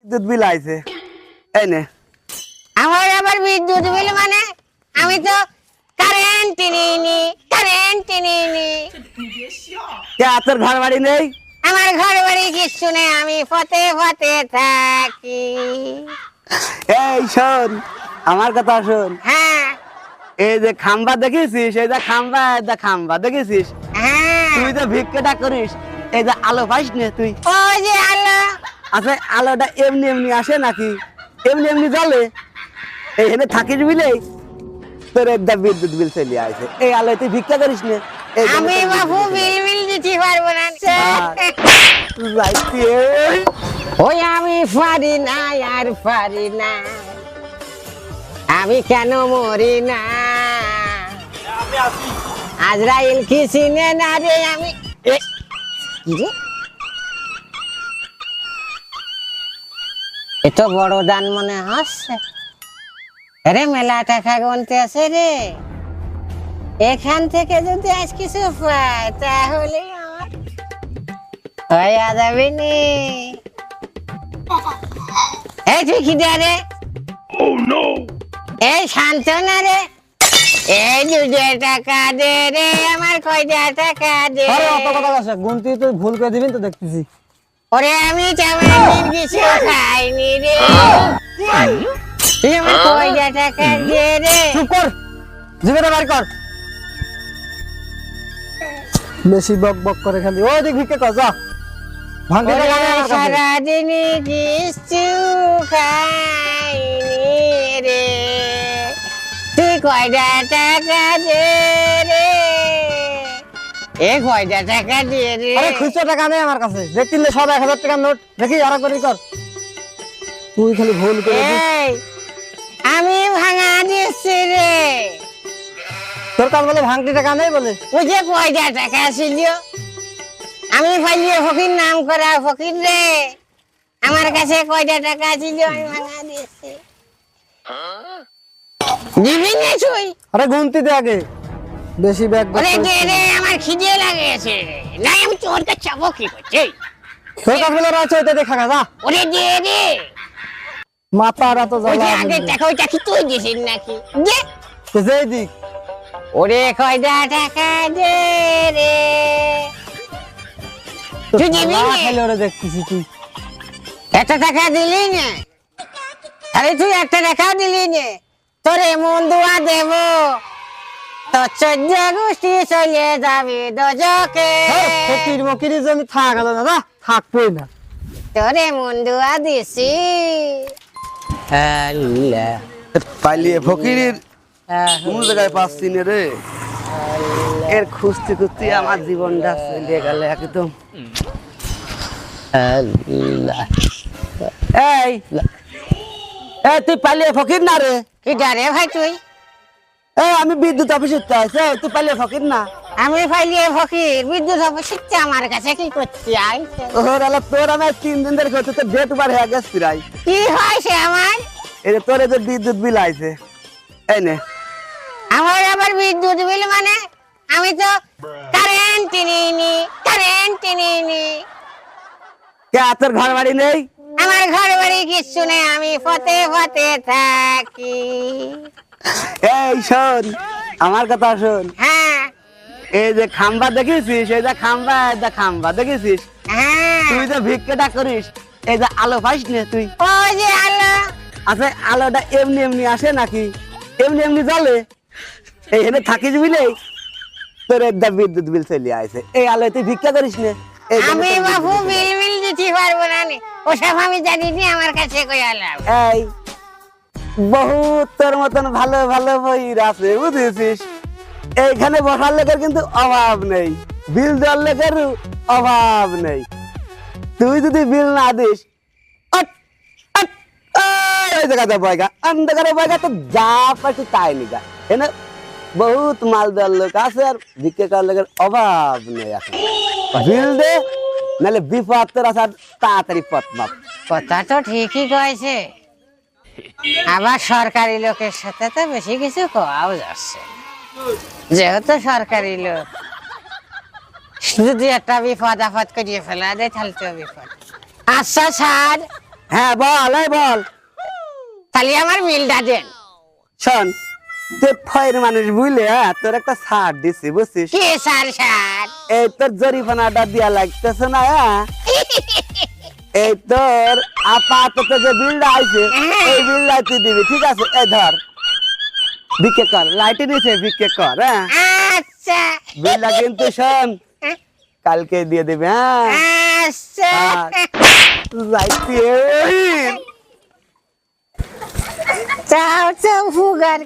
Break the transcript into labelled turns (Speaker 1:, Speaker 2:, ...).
Speaker 1: বিদ্যুৎ বিল আইছে এই নে
Speaker 2: আমার আবার বিদ্যুৎ বিল মানে আমি তো কারেন্ট নিইনি
Speaker 1: কে তোর ঘর বাড়ি নেই
Speaker 2: আমার ঘর বাড়ি কিচ্ছু নেই আমি ফতে ফতে থাকি
Speaker 1: এই শোন আমার কথা শোন
Speaker 2: হ্যাঁ
Speaker 1: এই যে খাম্বা দেখেছিস এই যে খাম্বা দেখেছিস
Speaker 2: হ্যাঁ
Speaker 1: তুই তো ভিক্ষাটা করিস এই যে আলো পাইস না তুই
Speaker 2: ওই যে আলো
Speaker 1: আচ্ছা আলোটা এমনি এমনি আসে নাকি এমনি এমনি জ্বলে এইখানে থাকিস বিলে তোর একটা বিদ্যুৎ বিল চলে আসে এই আলোয় তুই ভিক্ষা করিস না এই জন্য
Speaker 2: আমি
Speaker 1: তোর
Speaker 2: বাবু
Speaker 1: বিদ্যুৎ
Speaker 2: বিল দিতে পারবো না
Speaker 1: বিল যাইতে।
Speaker 2: ওই আমি পারি না আর পারি না আমি কেন মরি না আজরাইল কি চিনে না রে আমি কি রে এত বড় দান মনে হচ্ছে আরে মেলা টাকা গুনতে আছে রে এখান থেকে যদি আজ কিছু পাই তাহলে আমার হয়ে যাবে নি এই তুই কি দে রে এই শান্ত না রে এই 2 টাকা দে রে আমার কয়টা টাকা দে
Speaker 3: আরে অত কথা আছে গুনতি তুই ভুল করে দিবেন তো দেখতেছি
Speaker 2: ওরে আমি তেমন কিছু খাইনি রে তুই আমার কয়টা টাকা দে রে
Speaker 3: চুপ কর জিবেটা বার কর বেশি বক বক করে খালি ওই দেখ ভিক্ষে কর যা ভাঙতে
Speaker 2: ওরে
Speaker 3: টাকা নেই আমার কাছে।
Speaker 2: সারাদিন কিছু খাইনি রে তুই কয়টা টাকা দে রে এ কয়টা টাকা দে রে
Speaker 3: আরে খুচরো টাকা নেই আমার কাছে দেখতিলে সব 1000 টাকার নোট দেখি আর করে কর তুই খালি ভুল করে দিস
Speaker 2: এই আমি ভাঙা দিচ্ছি রে
Speaker 3: তোর কাছে বলে ভাঙতি টাকা নেই বলে
Speaker 2: ওই যে কয়টা টাকা ছিল আমি পাইলে ফকির নাম করা ফকির রে আমার কাছে কয়টা টাকা ছিল আমি ভাঙা দিচ্ছি দিবি না তুই
Speaker 3: আরে গুনতি দে আগে বেশি ব্যাগ
Speaker 2: ওরে দে রে আমার খিদে লাগেছে না আমি তোর কাছে চাবো কি করছি
Speaker 3: তোর কাছে বলে রাখছে ওইটা দেখা যা
Speaker 2: ওরে দে রে
Speaker 3: মাথাটা তো
Speaker 2: ওই যে
Speaker 3: জ্বালা
Speaker 2: আগে টাকা ওইটা কি তুই দিছিস নাকি দে
Speaker 3: যেই দিক
Speaker 2: ওরে কয়টা টাকা দে রে তুই দিবি না?
Speaker 3: খেলে ওরে দেখতেছি তুই
Speaker 2: এত টাকা দিলি না আরে তুই একটা টাকা দিলি না তোর এমন দোয়া দেব তোর 14 গোষ্ঠী চলে যাবে দজকে
Speaker 3: ফকির মকিরি জমি থাক গেল না যা থাকবই না
Speaker 2: তোর এমন দোয়া দিছি আল্লাহ
Speaker 1: পাইলিয়ে ফকিরের কোন জায়গায় পাচ্ছি না রে এর খুঁজতে খুঁজতে আমার জীবনটা চলে গেল একদম
Speaker 2: আল্লাহ
Speaker 1: এই এই তুই পালিয়ে ফকির না রে
Speaker 2: কি ডারে ভাই তুই
Speaker 1: এই আমি বিদ্যুৎ অফিসে আছি তুই পালিয়ে ফকির না
Speaker 2: আমি পাইলে ফকির বিদ্যুৎ অফিসে আমার কাছে কি করছি আইছে
Speaker 1: তোর আলা তোর আমি 3 দিন ধরে করতে তো ডেট বার হয়ে গেছে প্রায়
Speaker 2: কি হয়েছে আমার
Speaker 1: এই যে তোর এই যে বিদ্যুৎ বিল আইছে এই নে
Speaker 2: আমার আবার বিদ্যুৎ বিল মানে আমি তো কারেন্ট নিইনি
Speaker 1: কে তোর ঘর বাড়ি নেই
Speaker 2: আমার ঘর বাড়ি কিচ্ছু নেই আমি ফতে ফতে থাকি
Speaker 1: এই শোন আমার কথা শোন
Speaker 2: হ্যাঁ
Speaker 1: এই যে খাম্বা দেখেছিস এই যে খাম্বা দেখেছিস
Speaker 2: হ্যাঁ
Speaker 1: তুই যে ভিক্ষাটা করিস এই যে আলো পাইস না তুই
Speaker 2: ওই যে আলো
Speaker 1: আচ্ছা আলোটা এমনি এমনি আসে নাকি এমনি এমনি জ্বলে এইখানে থাকিস বিলে তোর একটা বিদ্যুৎ বিল চলে আসে এই আলোয় তুই ভিক্ষা করিস না এই জন্য
Speaker 2: আমি
Speaker 1: তোর
Speaker 2: বাবু
Speaker 1: বিদ্যুৎ বিল।
Speaker 2: বিল দিতে পারবো না নে। ওসব আমি জানি নি আমার কাছে কই আলাম
Speaker 1: এই বহুত তোর মতন ভালো ভালো বই আছে বুঝেছিস এইখানে বসার লোকের কিন্তু অভাব নেই বিল দেওয়ার লোকের অভাব নেই তুই যদি বিল না দিস আট, আট, ওই জায়গাতে বয়গা অন্ধকারে বয়গা তো যা পাচ্ছি তাই নিগা এনে বহুত মাল দেওয়ার লোক আছে আর ভিক্ষে করার লোকের অভাব নেই এখন বিল দে নাহলে বিপদ তোর আসার তাড়াতাড়ি পথ মাপ
Speaker 2: কথা তো ঠিকই কয়েছে আবার সরকারি লোকের সাথে তো বেশি কিছু কোয়াও যাচ্ছে যেহেতু সরকারি লোক যদি একটা বিপদ আপদ করিয়ে ফেলা দেয় তাহলে তো বিপদ আচ্ছা স্যার
Speaker 1: হ্যাঁ বল, এই বল।
Speaker 2: তাহলে আমার বিলটা দেন।
Speaker 1: শোন, তুই ফয়ের মানুষ বুঝলে, হ্যাঁ, তোর একটা ছাড় দিছি বুঝছিস।
Speaker 2: কি স্যার?
Speaker 1: এই তোর জরিমানাটা দিয়া লাগতেছে না, হ্যাঁ? এই তোর আপাতত যে বিলটা আইছে, এই বিলটা তুই দিবি, ঠিক আছে? এই ধর, বিকে কর, লাইটে নিচে বিকে কর, হ্যাঁ?
Speaker 2: আচ্ছা
Speaker 1: বিলটা কিন্তু শোন, কালকে দিয়ে দিবি, হ্যাঁ?
Speaker 2: আচ্ছা।
Speaker 1: যাইতি,
Speaker 2: চাও চাও ফুগার